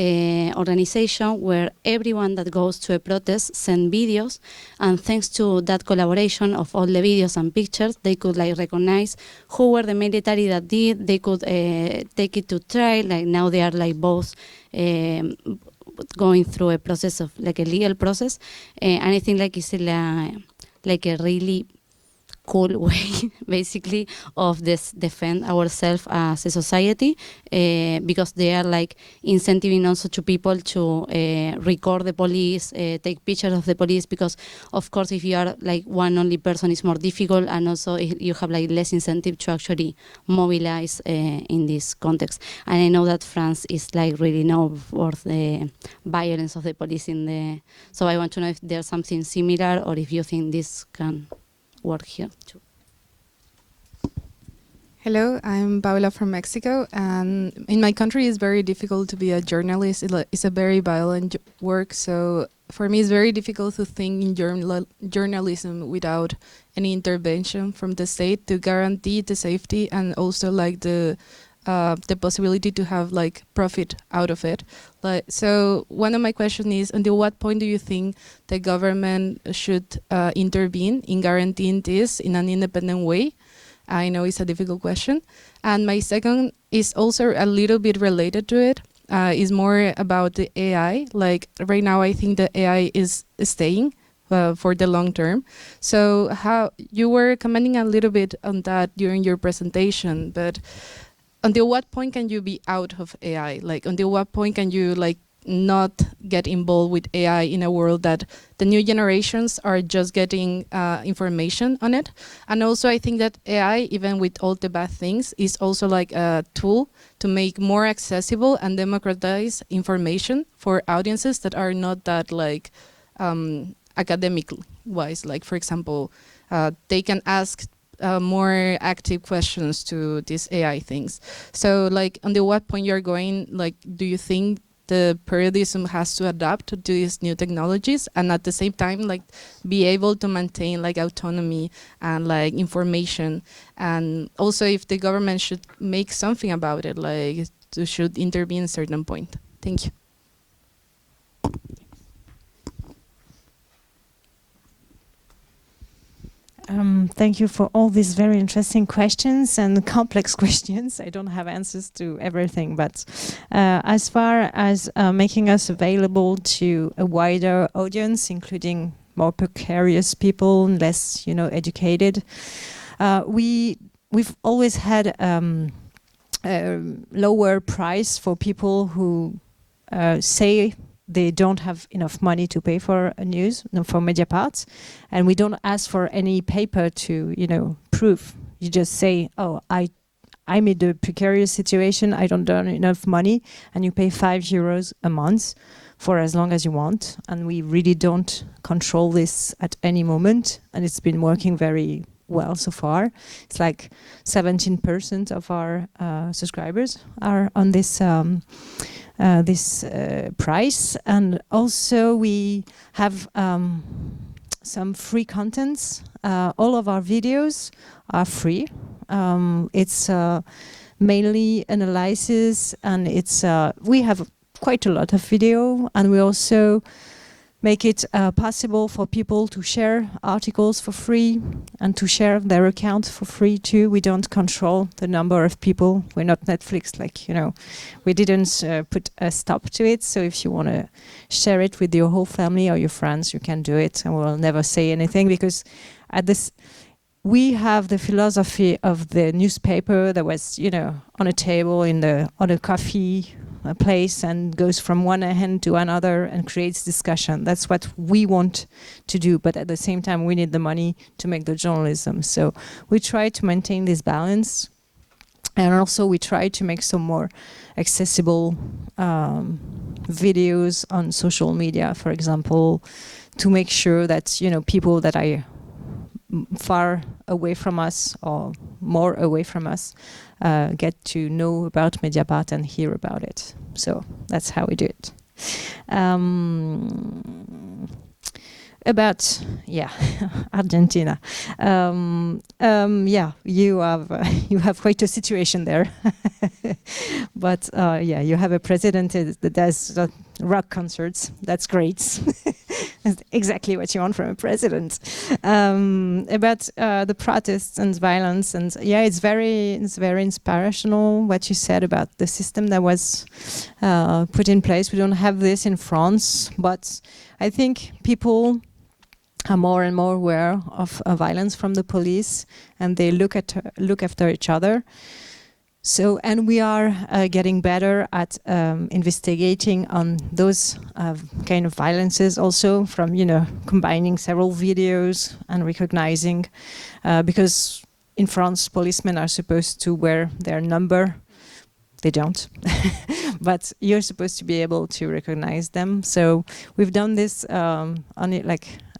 organization where everyone that goes to a protest send videos, and thanks to that collaboration of all the videos and pictures, they could recognize who were the military that did, they could take it to trial, now they are both going through a process of a legal process, and I think it's a really cool way basically of defend ourselves as a society, because they are incentivizing also to people to record the police, take pictures of the police, because of course if you are one only person it's more difficult, and also you have less incentive to actually mobilize in this context. And I know that France is really known for the violence of the police so I want to know if there's something similar, or if you think this can work here too. Hello, I'm Paula from Mexico, and in my country it's very difficult to be a journalist. It's a very violent work, so for me it's very difficult to think in journalism without any intervention from the state to guarantee the safety and also the possibility to have profit out of it. So one of my questions is, until what point do you think the government should intervene in guaranteeing this in an independent way? I know it's a difficult question. And my second is also a little bit related to it. Is more about the AI. Right now I think the AI is staying for the long term. So how you were commenting a little bit on that during your presentation, but until what point can you be out of AI? Until what point can you not get involved with AI in a world that the new generations are just getting information on it? And also I think that AI, even with all the bad things, is also a tool to make more accessible and democratize information for audiences that are not that academic wise. For example, they can ask more active questions to these AI things. So until what point you're going, do you think the periodism has to adapt to these new technologies, and at the same time be able to maintain autonomy and information? And also if the government should make something about it, should intervene at a certain point. Thank you. Thank you for all these very interesting questions and complex questions. I don't have answers to everything, but as far as making us available to a wider audience, including more precarious people, less, educated, we've always had a lower price for people who say they don't have enough money to pay for a news, for Mediapart, and we don't ask for any paper to, prove. You just say, oh, I'm in a precarious situation, I don't earn enough money, and you pay €5 a month for as long as you want, and we really don't control this at any moment, and it's been working very well so far. It's like 17% of our subscribers are on this price, and also we have some free contents. All of our videos are free. It's mainly analysis, and it's we have quite a lot of video, and we also make it possible for people to share articles for free and to share their account for free too. We don't control the number of people. We're not Netflix, we didn't put a stop to it. So if you want to share it with your whole family or your friends, you can do it, and we'll never say anything, because at this, we have the philosophy of the newspaper that was, on a table on a coffee place and goes from one hand to another and creates discussion. That's what we want to do, but at the same time we need the money to make the journalism. So we try to maintain this balance, and also we try to make some more accessible videos on social media, for example, to make sure that people that are far away from us or more away from us get to know about Mediapart and hear about it. So that's how we do it. About Argentina. You have quite a situation there, but you have a president that does rock concerts. That's great. That's exactly what you want from a president. About the protests and violence, and it's very inspirational what you said about the system that was put in place. We don't have this in France, but I think people are more and more aware of violence from the police, and they look after each other. So, and we are getting better at investigating on those kind of violences, also from combining several videos and recognizing, because in France policemen are supposed to wear their number. They don't, but you're supposed to be able to recognize them. So we've done this on it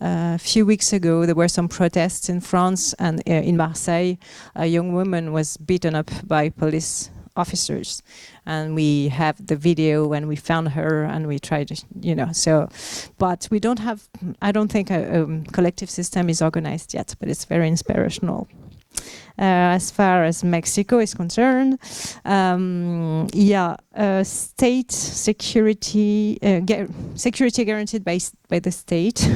a few weeks ago. There were some protests in France, and in Marseille, a young woman was beaten up by police officers, and we have the video when we found her, and we tried to, so, but we don't have, I don't think a collective system is organized yet, but it's very inspirational. As far as Mexico is concerned, state security, security guaranteed by the state.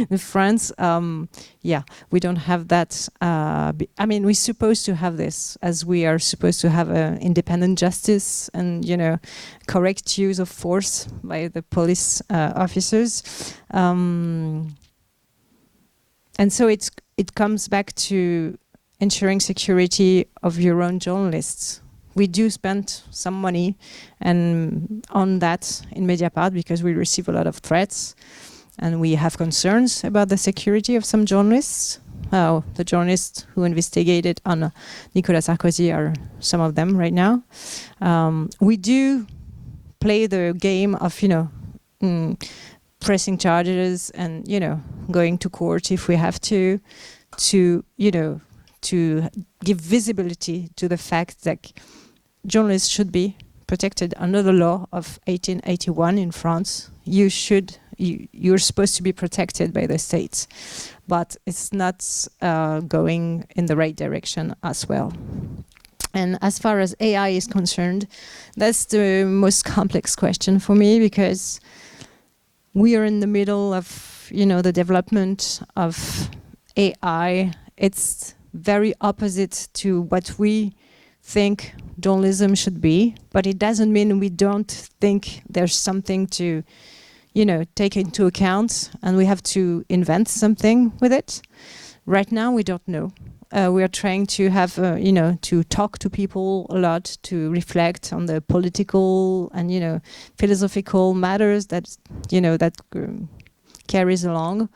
In France, we don't have that. I mean, we're supposed to have this, as we are supposed to have independent justice and correct use of force by the police officers. And so it comes back to ensuring security of your own journalists. We do spend some money on that in Mediapart, because we receive a lot of threats, and we have concerns about the security of some journalists. The journalists who investigated on Nicolas Sarkozy are some of them right now. We do play the game of pressing charges and going to court if we have to give visibility to the fact that journalists should be protected under the law of 1881 in France. You're supposed to be protected by the state, but it's not going in the right direction as well. And as far as AI is concerned, that's the most complex question for me, because we are in the middle of the development of AI it's very opposite to what we think journalism should be, but it doesn't mean we don't think there's something to, you know, take into account and we have to invent something with it. Right now, we don't know. We are trying to have, you know, to talk to people a lot, to reflect on the political and, you know, philosophical matters that, you know, that carries along.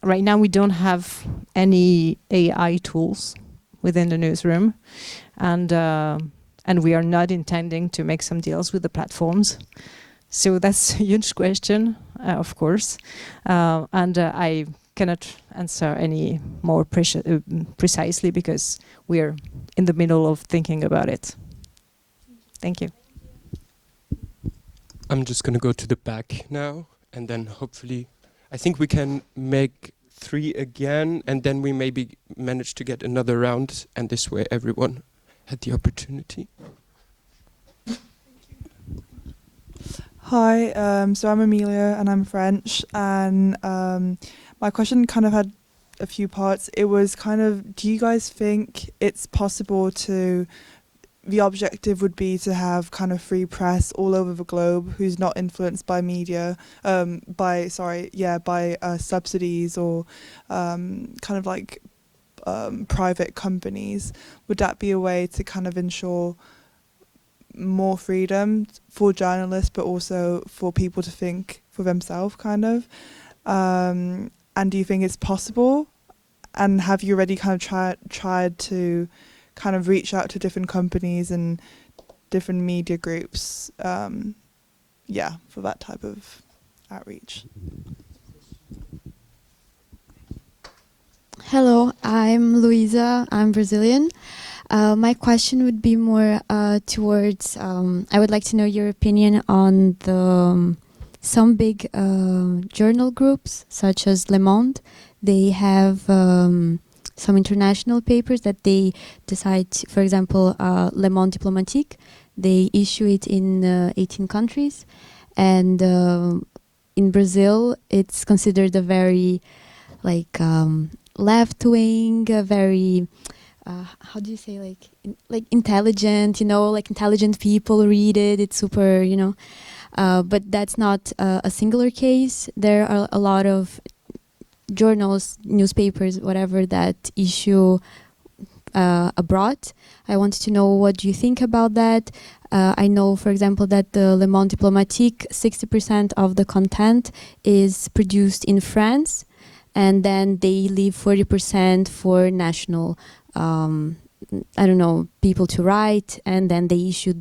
Right now, we don't have any AI tools within the newsroom, and we are not intending to make some deals with the platforms. So that's a huge question, of course, and I cannot answer any more precisely because we're in the middle of thinking about it. Thank you. I'm just going to go to the back now, and then hopefully, I think we can make 3 again, and then we maybe manage to get another round, and this way everyone had the opportunity. Hi, so I'm Amelia and I'm French, and my question kind of had a few parts. It was kind of, do you guys think it's possible to, the objective would be to have kind of free press all over the globe who's not influenced by media, by subsidies or kind of like private companies? Would that be a way to kind of ensure more freedom for journalists, but also for people to think for themselves, kind of? And do you think it's possible? And have you already kind of tried to kind of reach out to different companies and different media groups, for that type of outreach? Hello, I'm Luisa, I'm Brazilian. My question would be more towards, I would like to know your opinion on the some big journal groups, such as Le Monde. They have some international papers that they decide, for example, Le Monde Diplomatique, they issue it in 18 countries. And in Brazil, it's considered a very left-wing, very, how do you say, like intelligent, you know, like intelligent people read it, it's super, you know. But that's not a singular case. There are a lot of journals, newspapers, whatever, that issue abroad. I wanted to know what you think about that. I know, for example, that the Le Monde Diplomatique, 60% of the content is produced in France, and then they leave 40% for national, I don't know, people to write, and then they issue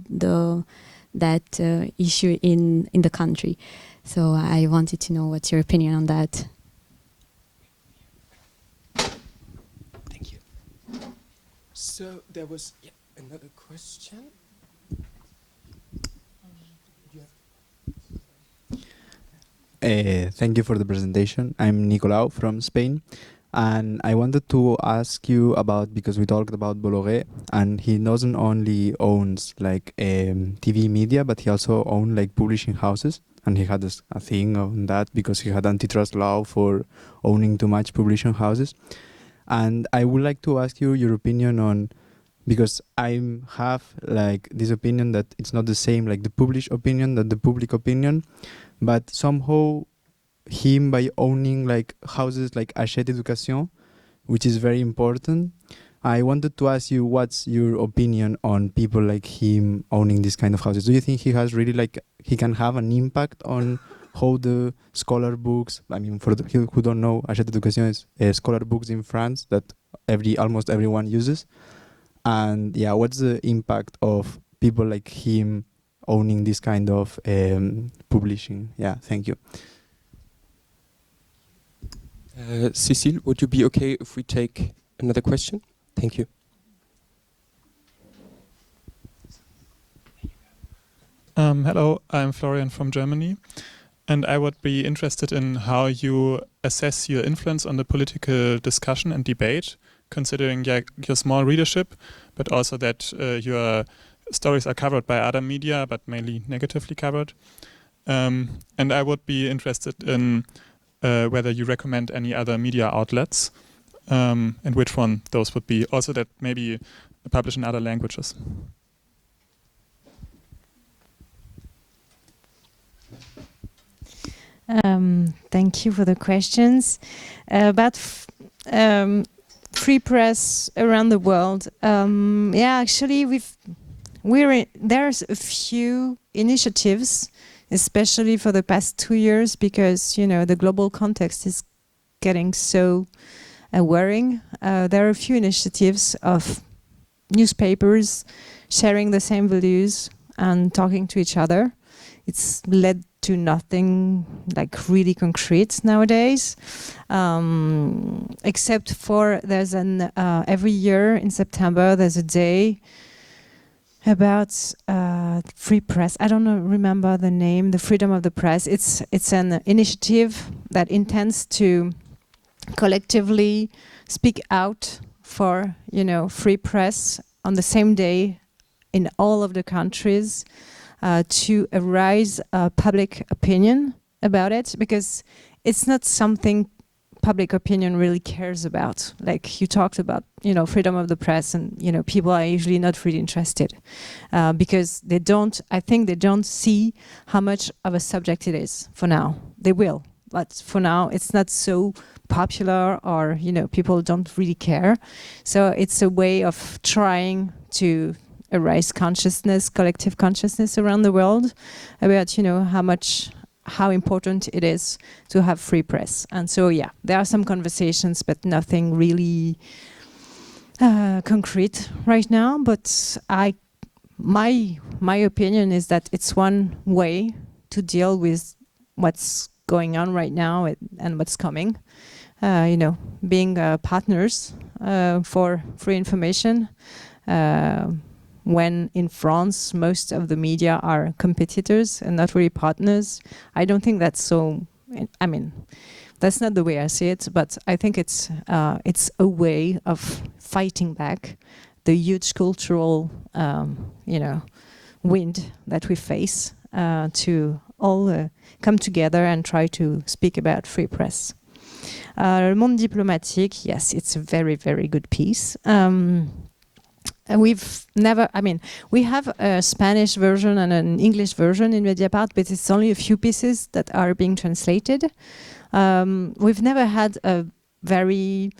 that issue in the country. So I wanted to know what's your opinion on that. Thank you. So there was another question. Thank you for the presentation. I'm Nicolau from Spain, and I wanted to ask you about, because we talked about Bolloré, and he doesn't only owns like TV media, but he also owns like publishing houses, and he had a thing on that because he had antitrust law for owning too much publishing houses. And I would like to ask you your opinion on, because I have like this opinion that it's not the same like the published opinion that the public opinion, but somehow him, by owning like houses like Hachette Education, which is very important, I wanted to ask you what's your opinion on people like him owning these kind of houses. Do you think he has really like, he can have an impact on how the scholar books, I mean, for the people who don't know, Hachette Education is scholar books in France that almost everyone uses. And yeah, what's the impact of people like him owning this kind of publishing? Yeah, thank you. Cecile, would you be okay if we take another question? Thank you. Hello, I'm Florian from Germany, and I would be interested in how you assess your influence on the political discussion and debate, considering your small readership, but also that your stories are covered by other media, but mainly negatively covered. And I would be interested in whether you recommend any other media outlets and which one those would be. Also that maybe publish in other languages. Thank you for the questions. About free press around the world. Yeah, actually, there's a few initiatives, especially for the past 2 years, because the global context is getting so worrying. There are a few initiatives of newspapers sharing the same values and talking to each other. It's led to nothing like really concrete nowadays, except for there's an every year in September there's a day about free press. I don't remember the name, the freedom of the press. It's an initiative that intends to collectively speak out for free press on the same day in all of the countries. To arise public opinion about it, because it's not something public opinion really cares about. Like you talked about, freedom of the press, and people are usually not really interested because I think they don't see how much of a subject it is. For now, they will, but for now, it's not so popular, or people don't really care. So it's a way of trying to arise consciousness, collective consciousness around the world about how important it is to have free press. And so yeah, there are some conversations, but nothing really concrete right now. But my opinion is that it's one way to deal with what's going on right now and what's coming. Being partners for free information. When in France, most of the media are competitors and not really partners. I don't think that's so, that's not the way I see it, but I think it's a way of fighting back the huge cultural, wind that we face to all come together and try to speak about free press. Le Monde Diplomatique, yes, it's a very, very good piece. And we have a Spanish version and an English version in Mediapart, but it's only a few pieces that are being translated. We've never had a very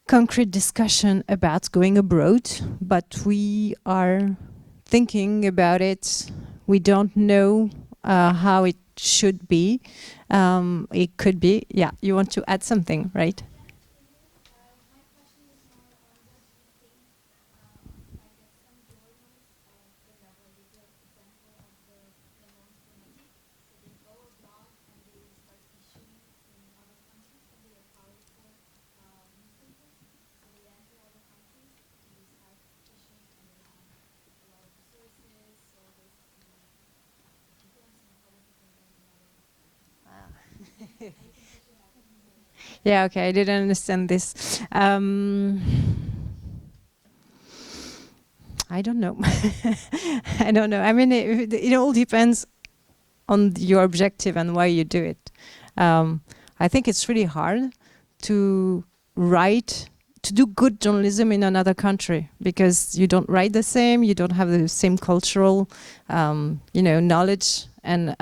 concrete discussion about going abroad, but we are thinking about it. We don't know how it should be. It could be, yeah, you want to add something, right? Yeah, okay, I didn't understand this. I don't know. I don't know. It all depends on your objective and why you do it. I think it's really hard to do good journalism in another country, because you don't write the same, you don't have the same cultural, knowledge, and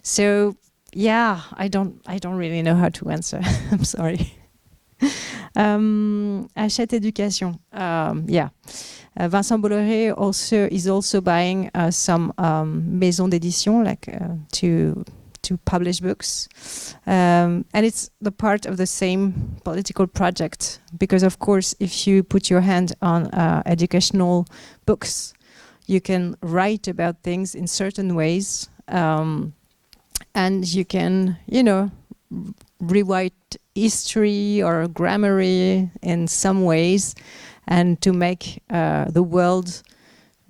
so. Yeah, I don't really know how to answer. I'm sorry. Hachette Éducation. Yeah. Vincent Bolloré is also buying some maisons d'édition, like to publish books, and it's the part of the same political project. Because of course, if you put your hand on educational books, you can write about things in certain ways. And you can, rewrite history or grammar in some ways, and to make the world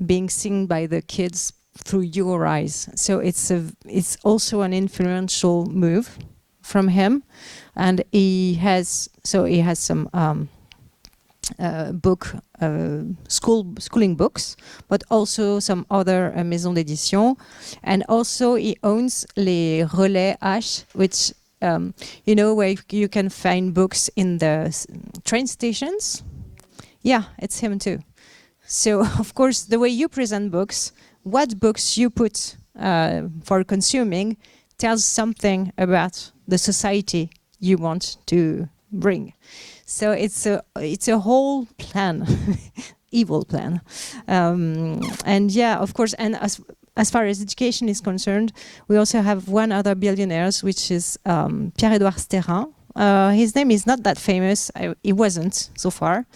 being seen by the kids through your eyes. So it's also an influential move from him, and he has some schooling books, but also some other maisons d'édition, and also he owns les Relais H, which you know, where you can find books in the train stations. Yeah, it's him too. So, of course, the way you present books, what books you put for consuming tells something about the society you want to bring. So it's a whole plan, evil plan. And yeah, of course, and as far as education is concerned, we also have one other billionaire, which is Pierre-Edouard Sterrin. His name is not that famous. He wasn't so far,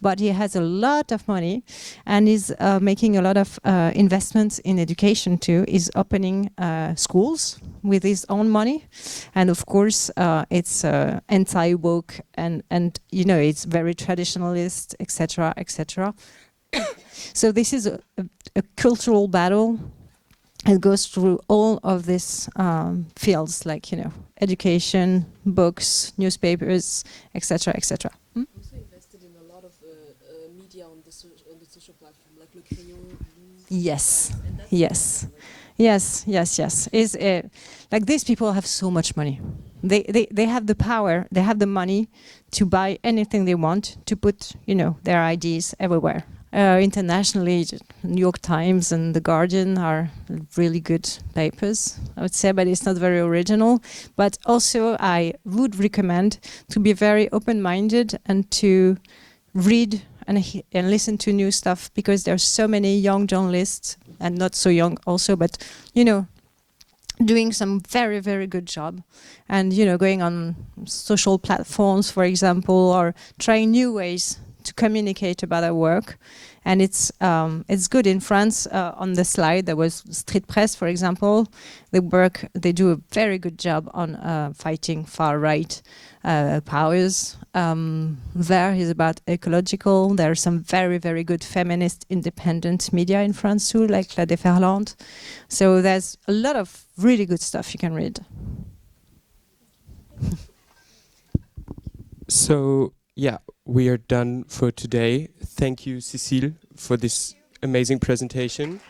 but he has a lot of money and is making a lot of investments in education too. He's opening schools with his own money, and of course it's anti-woke and you know, it's very traditionalist, etc., etc. So this is a cultural battle. It goes through all of these fields, like, you know, education, books, newspapers, etc., etc. Also invested in a lot of media on the social platform, like Le Crayon. Yes, yes, yes, yes, yes. Is like these people have so much money. They have the power, they have the money to buy anything they want, to put, you know, their ideas everywhere. Internationally, New York Times and The Guardian are really good papers, I would say, but it's not very original. But also, I would recommend to be very open-minded and to read and listen to new stuff, because there's so many young journalists, and not so young also, but, you know, doing some very, very good job, and, you know, going on social platforms, for example, or trying new ways to communicate about our work. And it's good. In France, on the slide there was Street Presse, for example. They do a very good job on fighting far-right powers. There is about ecological. There are some very, very good feminist independent media in France too, like La Déferlante. So there's a lot of really good stuff you can read. So yeah, we are done for today. Thank you, Cecile, for this amazing presentation.